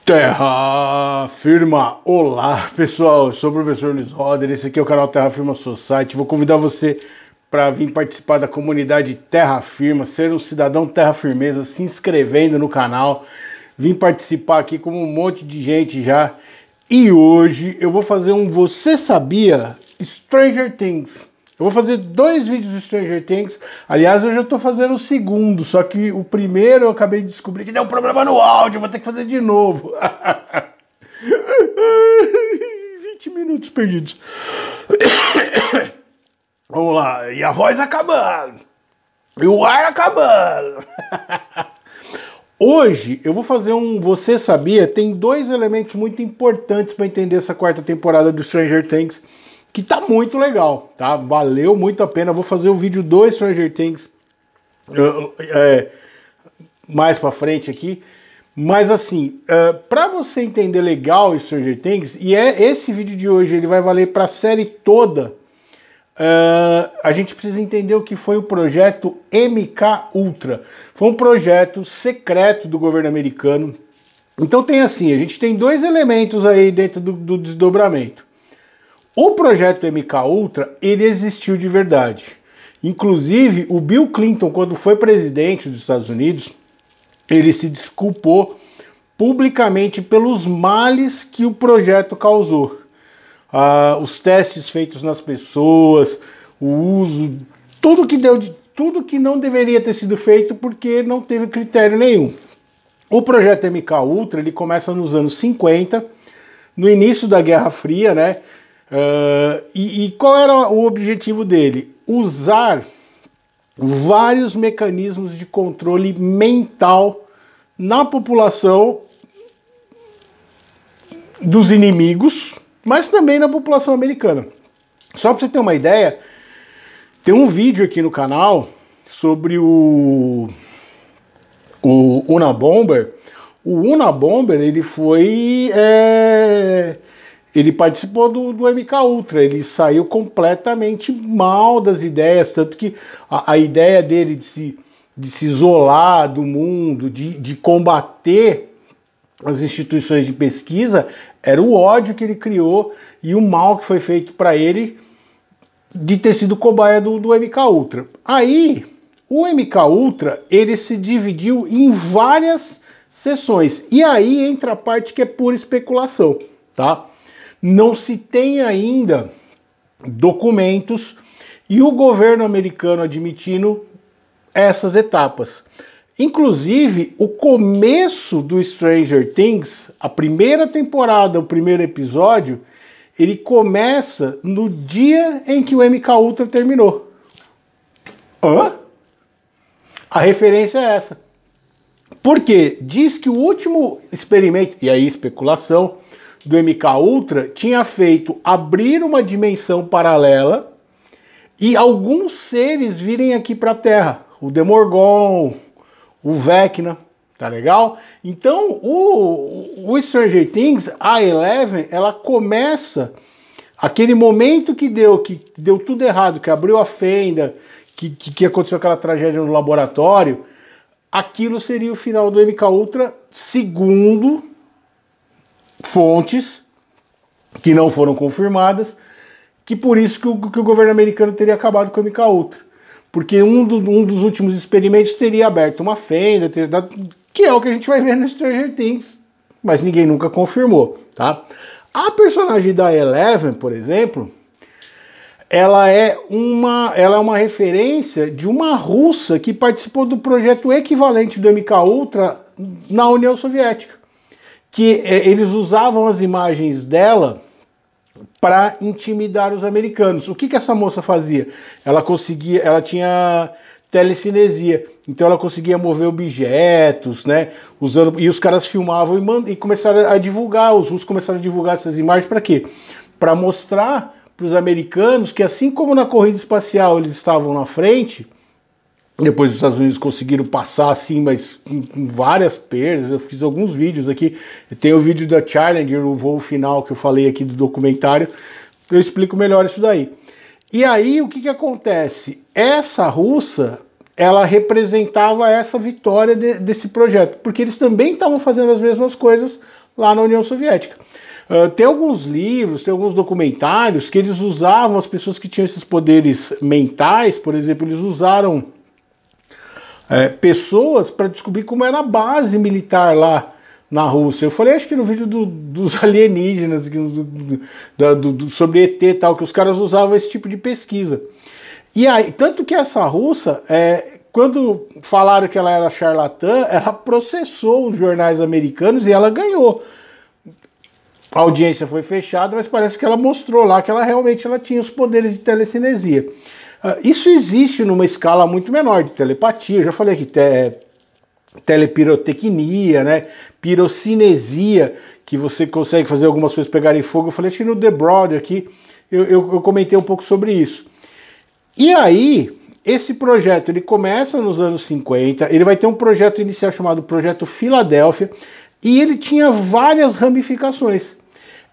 Terra Firma! Olá pessoal, eu sou o professor Luiz Roder, esse aqui é o canal Terra Firma Society. Vou convidar você para vir participar da comunidade Terra Firma, ser um cidadão Terra Firmeza, se inscrevendo no canal, vim participar aqui como um monte de gente já. E hoje eu vou fazer um Você Sabia? Stranger Things. Eu vou fazer 2 vídeos de Stranger Things. Aliás, eu já estou fazendo o segundo, só que o primeiro eu acabei de descobrir que deu um problema no áudio, vou ter que fazer de novo. 20 minutos perdidos. Vamos lá, e a voz acabando, e o ar acabando. Hoje eu vou fazer um Você Sabia? Tem 2 elementos muito importantes para entender essa 4ª temporada do Stranger Things, que tá muito legal, tá? Valeu muito a pena. Eu vou fazer o vídeo do Stranger Things mais pra frente aqui. Mas assim, pra você entender legal o Stranger Things, e esse vídeo de hoje ele vai valer pra série toda, a gente precisa entender o que foi o projeto MK Ultra. Foi um projeto secreto do governo americano. Então tem assim, a gente tem 2 elementos aí dentro do desdobramento. O projeto MK Ultra, ele existiu de verdade. Inclusive, o Bill Clinton, quando foi presidente dos Estados Unidos, ele se desculpou publicamente pelos males que o projeto causou. Os testes feitos nas pessoas, o uso, tudo que não deveria ter sido feito porque não teve critério nenhum. O projeto MK Ultra, ele começa nos anos 50, no início da Guerra Fria, né? E qual era o objetivo dele? Usar vários mecanismos de controle mental na população dos inimigos, mas também na população americana. Só para você ter uma ideia, tem um vídeo aqui no canal sobre o Unabomber. O Unabomber, ele foi... Ele participou do MK Ultra, ele saiu completamente mal das ideias, tanto que a ideia dele de se isolar do mundo, de combater as instituições de pesquisa, era o ódio que ele criou e o mal que foi feito para ele de ter sido cobaia do MK Ultra. Aí, o MK Ultra, ele se dividiu em várias seções, e aí entra a parte que é pura especulação, tá? Não se tem ainda documentos e o governo americano admitindo essas etapas. Inclusive, o começo do Stranger Things, a primeira temporada, o primeiro episódio, ele começa no dia em que o MK Ultra terminou. Hã? A referência é essa. Porque diz que o último experimento, e aí especulação, do MK Ultra tinha feito abrir uma dimensão paralela e alguns seres virem aqui para a Terra. O Demogorgon, o Vecna, tá legal? Então o Stranger Things, a Eleven, ela começa aquele momento que deu tudo errado, que abriu a fenda, que aconteceu aquela tragédia no laboratório. Aquilo seria o final do MK Ultra, segundo fontes que não foram confirmadas, que por isso que o governo americano teria acabado com o MK Ultra. Porque um dos últimos experimentos teria aberto uma fenda, que é o que a gente vai ver no Stranger Things, mas ninguém nunca confirmou, tá? A personagem da Eleven, por exemplo, ela é uma referência de uma russa que participou do projeto equivalente do MK Ultra na União Soviética. Que eles usavam as imagens dela para intimidar os americanos. O que essa moça fazia? Ela tinha telecinesia, então ela conseguia mover objetos, né? E os caras filmavam e começaram a divulgar, os russos começaram a divulgar essas imagens para quê? Para mostrar para os americanos que assim como na corrida espacial eles estavam na frente, depois os Estados Unidos conseguiram passar assim, mas com várias perdas. Eu fiz alguns vídeos aqui. Tem o vídeo da Challenger, o voo final que eu falei aqui do documentário. Eu explico melhor isso daí. E aí o que acontece? Essa russa, ela representava essa vitória desse projeto, porque eles também estavam fazendo as mesmas coisas lá na União Soviética. Tem alguns livros, tem alguns documentários que eles usavam, as pessoas que tinham esses poderes mentais, por exemplo, eles usaram pessoas para descobrir como era a base militar lá na Rússia. Eu falei, acho que no vídeo dos alienígenas, sobre ET e tal, que os caras usavam esse tipo de pesquisa. E aí, tanto que essa russa, quando falaram que ela era charlatã, ela processou os jornais americanos e ela ganhou. A audiência foi fechada, mas parece que ela mostrou lá que ela realmente tinha os poderes de telecinesia. Isso existe numa escala muito menor de telepatia. Eu já falei aqui, telepirotecnia, né? Pirocinesia, que você consegue fazer algumas coisas pegarem fogo. Eu falei, acho que no The Broad aqui eu comentei um pouco sobre isso. E aí, esse projeto ele começa nos anos 50, ele vai ter um projeto inicial chamado Projeto Filadélfia, e ele tinha várias ramificações.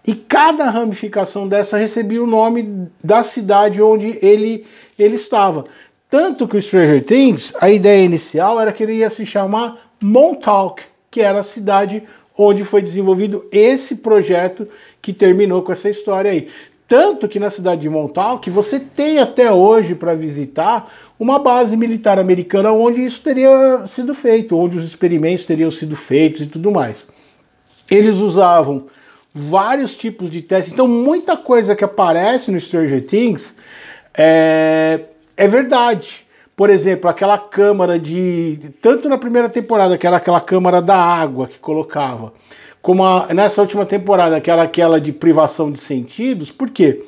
E cada ramificação dessa recebia o nome da cidade onde ele estava. Tanto que o Stranger Things, a ideia inicial era que ele ia se chamar Montauk, que era a cidade onde foi desenvolvido esse projeto que terminou com essa história aí. Tanto que na cidade de Montauk você tem até hoje para visitar uma base militar americana onde isso teria sido feito, onde os experimentos teriam sido feitos e tudo mais. Eles usavam vários tipos de testes, então muita coisa que aparece no Stranger Things é verdade. Por exemplo, aquela câmara tanto na primeira temporada, que era aquela câmara da água que colocava, como nessa última temporada, que era aquela de privação de sentidos. Por quê?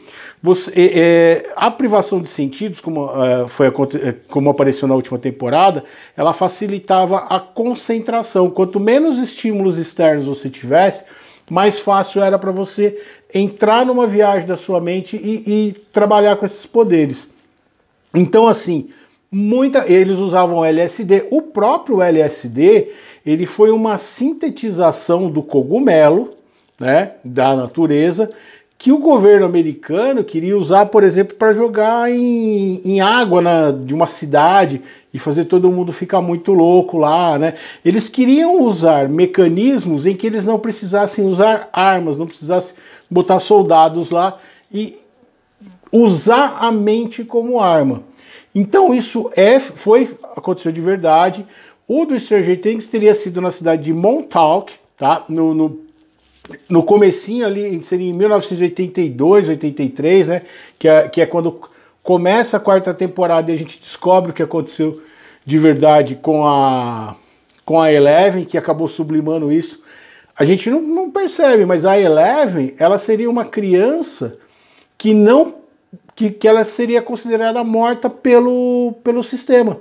A privação de sentidos, como apareceu na última temporada, ela facilitava a concentração. Quanto menos estímulos externos você tivesse, mais fácil era para você entrar numa viagem da sua mente e trabalhar com esses poderes. Então, assim, eles usavam LSD. O próprio LSD, ele foi uma sintetização do cogumelo, né, da natureza, que o governo americano queria usar, por exemplo, para jogar em água de uma cidade e fazer todo mundo ficar muito louco lá, né? Eles queriam usar mecanismos em que eles não precisassem usar armas, não precisassem botar soldados lá e usar a mente como arma. Então isso aconteceu de verdade. O do Stranger Things teria sido na cidade de Montauk, tá? No comecinho ali, seria em 1982, 83, né? Que é quando começa a quarta temporada e a gente descobre o que aconteceu de verdade com a Eleven, que acabou sublimando isso. A gente não percebe, mas a Eleven, ela seria uma criança que ela seria considerada morta pelo sistema.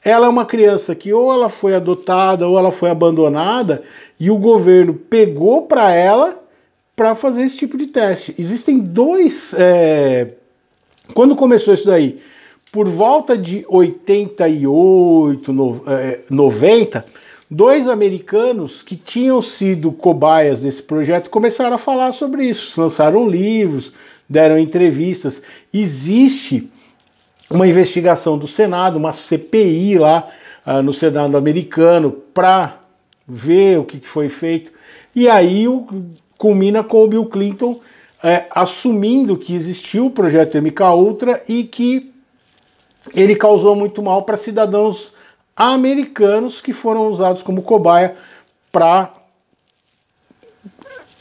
Ela é uma criança que ou ela foi adotada ou ela foi abandonada e o governo pegou para ela para fazer esse tipo de teste. Existem dois... Quando começou isso daí? Por volta de 88, 90, dois americanos que tinham sido cobaias desse projeto começaram a falar sobre isso. Lançaram livros, deram entrevistas. Existe uma investigação do Senado, uma CPI lá no Senado americano para ver o que foi feito. E aí culmina com o Bill Clinton assumindo que existiu o projeto MKUltra e que ele causou muito mal para cidadãos americanos que foram usados como cobaia para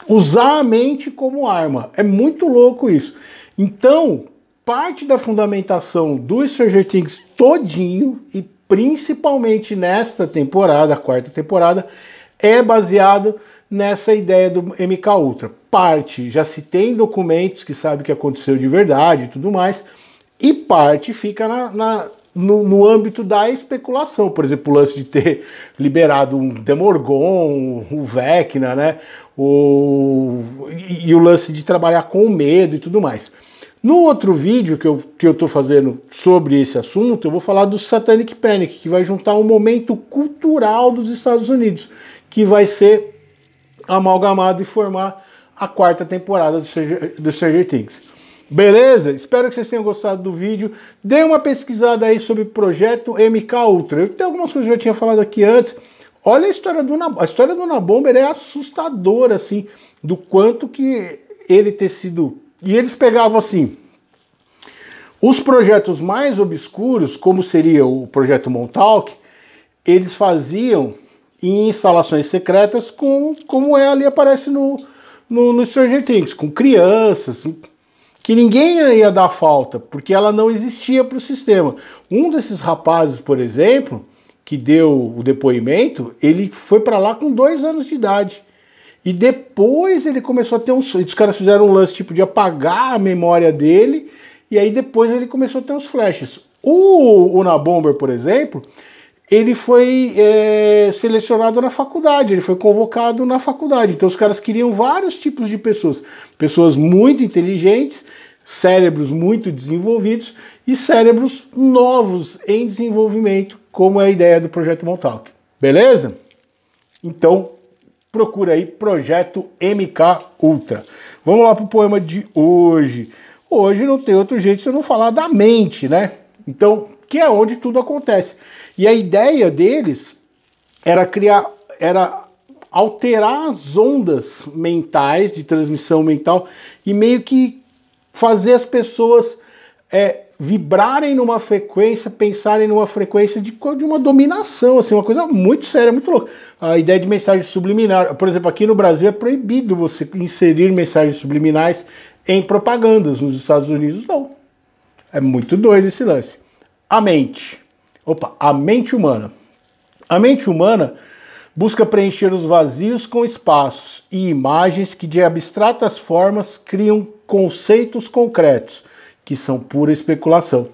usar a mente como arma. É muito louco isso. Então, parte da fundamentação do Stranger Things todinho, e principalmente nesta temporada, a quarta temporada, é baseado nessa ideia do MKUltra. Parte já se tem documentos que sabe que aconteceu de verdade e tudo mais, e parte fica no âmbito da especulação. Por exemplo, o lance de ter liberado um Demogorgon, o Vecna, né? E o lance de trabalhar com o medo e tudo mais. No outro vídeo que eu tô fazendo sobre esse assunto, eu vou falar do Satanic Panic, que vai juntar um momento cultural dos Estados Unidos, que vai ser amalgamado e formar a quarta temporada do Stranger Things. Beleza? Espero que vocês tenham gostado do vídeo. Dê uma pesquisada aí sobre o projeto MK Ultra. Eu tenho algumas coisas que eu já tinha falado aqui antes. Olha a história do Unabomber. A história do Unabomber é assustadora, assim, do quanto que ele ter sido... E eles pegavam, assim, os projetos mais obscuros, como seria o projeto Montauk, eles faziam em instalações secretas, como ali aparece no Stranger Things, com crianças, que ninguém ia dar falta, porque ela não existia para o sistema. Um desses rapazes, por exemplo, que deu o depoimento, ele foi para lá com 2 anos de idade. E depois ele começou a ter os caras fizeram um lance tipo de apagar a memória dele, e aí depois ele começou a ter uns flashes. O Unabomber, por exemplo, ele foi selecionado na faculdade, ele foi convocado na faculdade. Então os caras queriam vários tipos de pessoas. Pessoas muito inteligentes, cérebros muito desenvolvidos e cérebros novos em desenvolvimento, como é a ideia do Projeto Montauk. Beleza? Então, procura aí Projeto MK Ultra. Vamos lá para o poema de hoje. Hoje não tem outro jeito de eu não falar da mente, né? Então, que é onde tudo acontece. E a ideia deles era alterar as ondas mentais, de transmissão mental, e meio que fazer as pessoas vibrarem numa frequência, pensarem numa frequência de uma dominação, assim, uma coisa muito séria, muito louca. A ideia de mensagem subliminar, por exemplo, aqui no Brasil é proibido você inserir mensagens subliminais em propagandas, nos Estados Unidos não. É muito doido esse lance. A mente. A mente humana. A mente humana busca preencher os vazios com espaços e imagens que de abstratas formas criam conceitos concretos, que são pura especulação.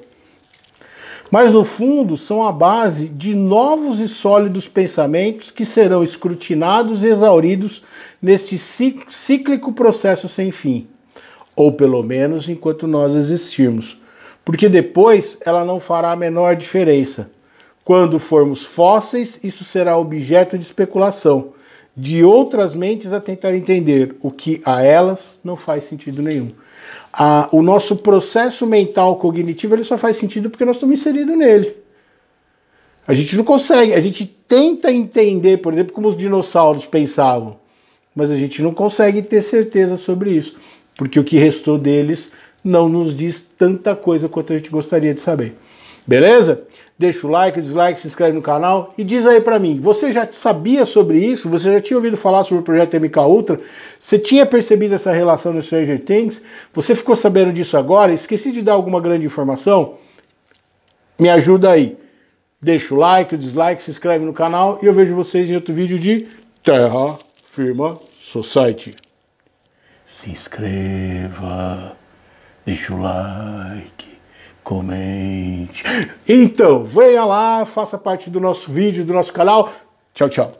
Mas no fundo são a base de novos e sólidos pensamentos que serão escrutinados e exauridos neste cíclico processo sem fim, ou pelo menos enquanto nós existirmos. Porque depois ela não fará a menor diferença. Quando formos fósseis, isso será objeto de especulação, de outras mentes a tentar entender o que a elas não faz sentido nenhum. O nosso processo mental cognitivo ele só faz sentido porque nós estamos inseridos nele. A gente não consegue, a gente tenta entender, por exemplo, como os dinossauros pensavam, mas a gente não consegue ter certeza sobre isso, porque o que restou deles não nos diz tanta coisa quanto a gente gostaria de saber. Beleza? Deixa o like, o dislike, se inscreve no canal e diz aí pra mim, você já sabia sobre isso? Você já tinha ouvido falar sobre o projeto MK Ultra? Você tinha percebido essa relação no Stranger Things? Você ficou sabendo disso agora? Esqueci de dar alguma grande informação? Me ajuda aí. Deixa o like, o dislike, se inscreve no canal e eu vejo vocês em outro vídeo de Terra Firma Society. Se inscreva. Deixa o like, comente. Então, venha lá, faça parte do nosso vídeo, do nosso canal. Tchau, tchau.